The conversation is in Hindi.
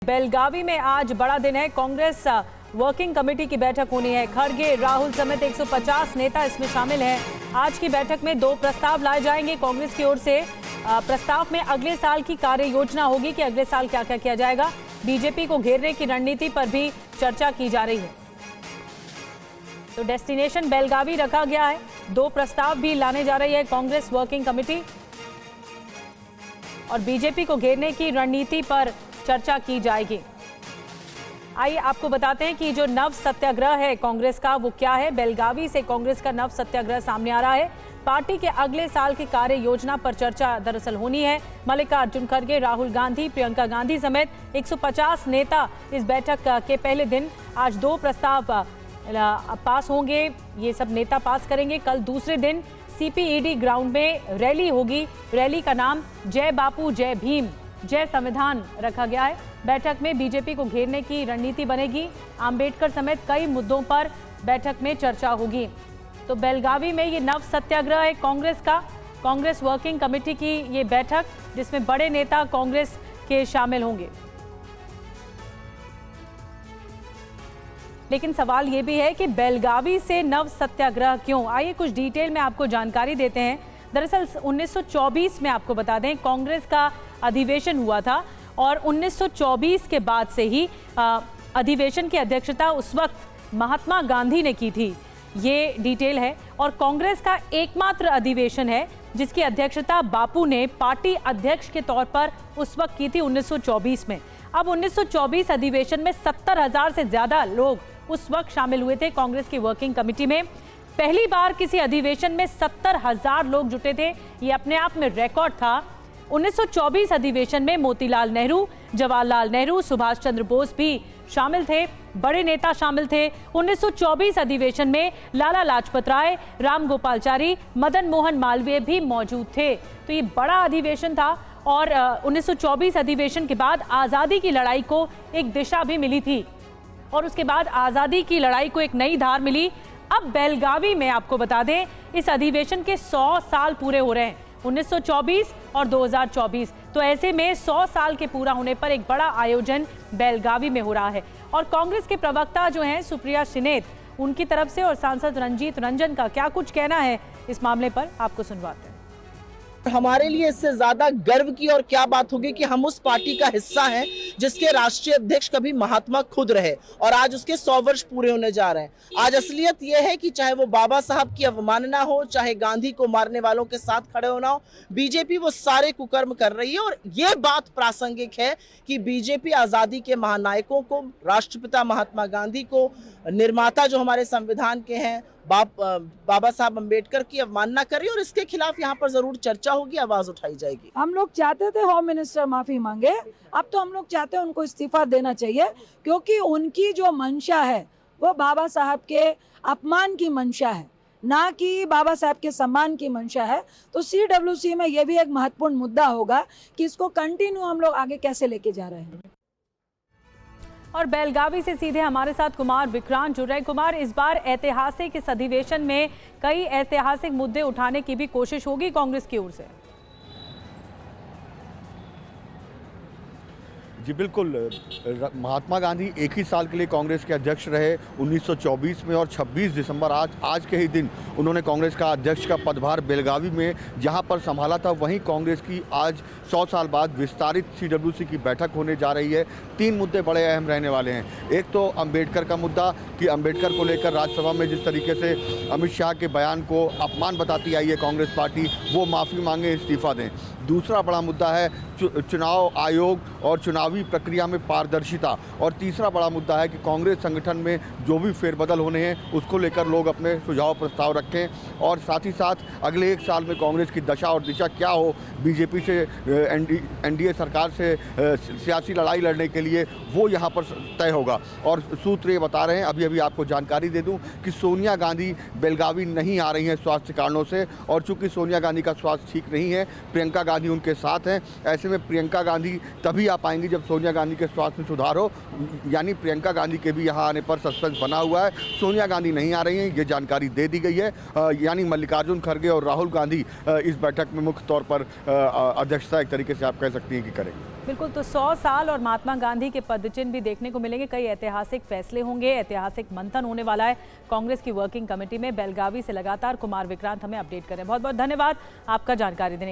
बेलगावी में आज बड़ा दिन है। कांग्रेस वर्किंग कमेटी की बैठक होनी है। खड़गे, राहुल समेत 150 नेता इसमें शामिल हैं। आज की बैठक में 2 प्रस्ताव लाए जाएंगे कांग्रेस की ओर से। प्रस्ताव में अगले साल की कार्य योजना होगी कि अगले साल क्या क्या किया जाएगा। बीजेपी को घेरने की रणनीति पर भी चर्चा की जा रही है। तो डेस्टिनेशन बेलगावी रखा गया है। 2 प्रस्ताव भी लाने जा रही है कांग्रेस वर्किंग कमेटी और बीजेपी को घेरने की रणनीति पर चर्चा की जाएगी। आइए आपको बताते हैं कि जो नव सत्याग्रह है कांग्रेस का वो क्या है। बेलगावी से कांग्रेस का नव सत्याग्रह सामने आ रहा है। पार्टी के अगले साल की कार्य योजना पर चर्चा दरअसल होनी है। मल्लिकार्जुन खड़गे, राहुल गांधी, प्रियंका गांधी समेत 150 नेता इस बैठक के पहले दिन आज 2 प्रस्ताव पास होंगे। ये सब नेता पास करेंगे। कल दूसरे दिन CPED ग्राउंड में रैली होगी। रैली का नाम जय बापू जय भीम जय संविधान रखा गया है। बैठक में बीजेपी को घेरने की रणनीति बनेगी। अंबेडकर समेत कई मुद्दों पर बैठक में चर्चा होगी। तो बेलगावी में ये नव सत्याग्रह है कांग्रेस का। कांग्रेस वर्किंग कमेटी की ये बैठक जिसमें बड़े नेता कांग्रेस के शामिल होंगे। लेकिन सवाल ये भी है कि बेलगावी से नव सत्याग्रह क्यों। आइए कुछ डिटेल में आपको जानकारी देते हैं। दरअसल 1924 में आपको बता दें कांग्रेस का अधिवेशन हुआ था और 1924 के बाद से ही अधिवेशन की अध्यक्षता उस वक्त महात्मा गांधी ने की थी। ये डिटेल है। और कांग्रेस का एकमात्र अधिवेशन है जिसकी अध्यक्षता बापू ने पार्टी अध्यक्ष के तौर पर उस वक्त की थी 1924 में। अब 1924 अधिवेशन में 70,000 से ज्यादा लोग उस वक्त शामिल हुए थे कांग्रेस की वर्किंग कमेटी में। पहली बार किसी अधिवेशन में 70,000 लोग जुटे थे। ये अपने आप में रिकॉर्ड था। 1924 अधिवेशन में मोतीलाल नेहरू, जवाहरलाल नेहरू, सुभाष चंद्र बोस भी शामिल थे। बड़े नेता शामिल थे। 1924 अधिवेशन में लाला लाजपत राय, राम गोपालचारी, मदन मोहन मालवीय भी मौजूद थे। तो ये बड़ा अधिवेशन था और 1924 अधिवेशन के बाद आज़ादी की लड़ाई को एक दिशा भी मिली थी और उसके बाद आज़ादी की लड़ाई को एक नई धार मिली। अब बेलगावी में आपको बता दें इस अधिवेशन के 100 साल पूरे हो रहे हैं, 1924 और 2024। तो ऐसे में 100 साल के पूरा होने पर एक बड़ा आयोजन बेलगावी में हो रहा है। और कांग्रेस के प्रवक्ता जो हैं सुप्रिया श्रीनेत, उनकी तरफ से और सांसद रंजीत रंजन का क्या कुछ कहना है इस मामले पर, आपको सुनवाते हैं। हमारे लिए इससे ज्यादा गर्व की और क्या बात होगी कि हम उस पार्टी का हिस्सा हैं जिसके राष्ट्रीय अध्यक्ष कभी महात्मा खुद रहे और आज उसके 100 वर्ष पूरे होने जा रहे हैं। आज असलियत यह है कि चाहे वो बाबा साहब की अवमानना हो, चाहे गांधी को मारने वालों के साथ खड़े होना हो, बीजेपी वो सारे कुकर्म कर रही है। और ये बात प्रासंगिक है कि बीजेपी आजादी के महानायकों को, राष्ट्रपिता महात्मा गांधी को, निर्माता जो हमारे संविधान के हैं बाबा साहब अंबेडकर की अवमानना करी और इसके खिलाफ यहाँ पर जरूर चर्चा होगी, आवाज उठाई जाएगी। हम लोग चाहते थे होम मिनिस्टर माफी मांगे, अब तो हम लोग चाहते हैं उनको इस्तीफा देना चाहिए क्योंकि उनकी जो मंशा है वो बाबा साहब के अपमान की मंशा है, ना कि बाबा साहब के सम्मान की मंशा है। तो CWC में ये भी एक महत्वपूर्ण मुद्दा होगा कि इसको कंटिन्यू हम लोग आगे कैसे लेके जा रहे हैं। और बेलगावी से सीधे हमारे साथ कुमार विक्रांत जुड़ रहे हैं। कुमार, इस बार ऐतिहासिक इस अधिवेशन में कई ऐतिहासिक मुद्दे उठाने की भी कोशिश होगी कांग्रेस की ओर से। जी बिल्कुल, महात्मा गांधी एक ही साल के लिए कांग्रेस के अध्यक्ष रहे 1924 में और 26 दिसंबर आज के ही दिन उन्होंने कांग्रेस का अध्यक्ष का पदभार बेलगावी में जहां पर संभाला था। वहीं कांग्रेस की आज 100 साल बाद विस्तारित CWC की बैठक होने जा रही है। 3 मुद्दे बड़े अहम रहने वाले हैं। एक तो अंबेडकर का मुद्दा कि अंबेडकर को लेकर राज्यसभा में जिस तरीके से अमित शाह के बयान को अपमान बताती आई है कांग्रेस पार्टी, वो माफ़ी मांगे, इस्तीफा दें। दूसरा बड़ा मुद्दा है चुनाव आयोग और चुनावी प्रक्रिया में पारदर्शिता। और तीसरा बड़ा मुद्दा है कि कांग्रेस संगठन में जो भी फेरबदल होने हैं उसको लेकर लोग अपने सुझाव प्रस्ताव रखें और साथ ही साथ अगले 1 साल में कांग्रेस की दशा और दिशा क्या हो, बीजेपी से NDA सरकार से सियासी लड़ाई लड़ने के लिए, वो यहाँ पर तय होगा। और सूत्र ये बता रहे हैं, अभी अभी आपको जानकारी दे दूँ कि सोनिया गांधी बेलगावी नहीं आ रही हैं स्वास्थ्य कारणों से। और चूँकि सोनिया गांधी का स्वास्थ्य ठीक नहीं है, प्रियंका गांधी उनके साथ हैं। ऐसे में प्रियंका गांधी तभी आ पाएंगी जब सोनिया गांधी के स्वास्थ्य में सुधार हो, यानी प्रियंका गांधी के भी यहाँ आने पर सस्पेंस बना हुआ है। सोनिया गांधी नहीं आ रही हैं, ये जानकारी दे दी गई है। यानी मल्लिकार्जुन खड़गे और राहुल गांधी इस बैठक में मुख्य तौर पर अध्यक्षता एक तरीके से आप कह सकती हैं कि करेंगे। बिल्कुल, तो 100 साल और महात्मा गांधी के पदचिन्ह भी देखने को मिलेंगे। कई ऐतिहासिक फैसले होंगे, ऐतिहासिक मंथन होने वाला है कांग्रेस की वर्किंग कमेटी में। बेलगावी से लगातार कुमार विक्रांत हमें अपडेट करें। बहुत बहुत धन्यवाद आपका जानकारी देने